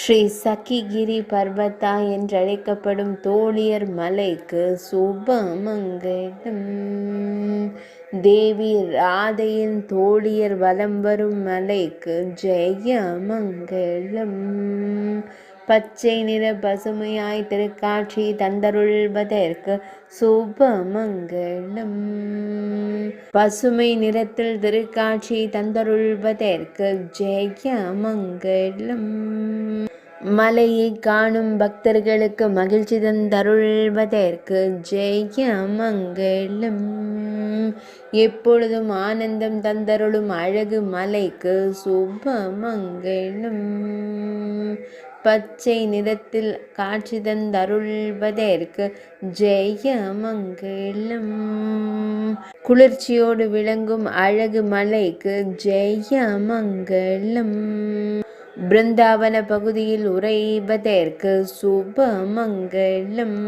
ஸ்ரீ சக்கிகிரி பர்வதா என்றழைக்கப்படும் தோழியர் மலைக்கு சுபமங்கலம். தேவி ராதையின் தோழியர் வலம் வரும் மலைக்கு ஜெயமங்கலம். பச்சை நிற பசுமையாய் திருக்காட்சி தந்தருள்வதற்கு சுபமங்கலம். பசுமை நிறத்தில் திருக்காட்சி தந்தருள்வதற்கு ஜெயமங்கலம். மலையை காணும் பக்தர்களுக்கு மகிழ்ச்சி தந்தருள்வதற்கு ஜெயமங்கலம். எப்பொழுதும் ஆனந்தம் தந்தருளும் அழகு மலைக்கு சுபமங்கலம். பச்சை நிறத்தில் காட்சி தந்தருள்வதற்கு ஜெயமங்கலம். குளிர்ச்சியோடு விளங்கும் அழகு மலைக்கு ஜெயமங்கலம். பிருந்தாவன பகுதியில் உறைவதற்கு சுபமங்கலம்.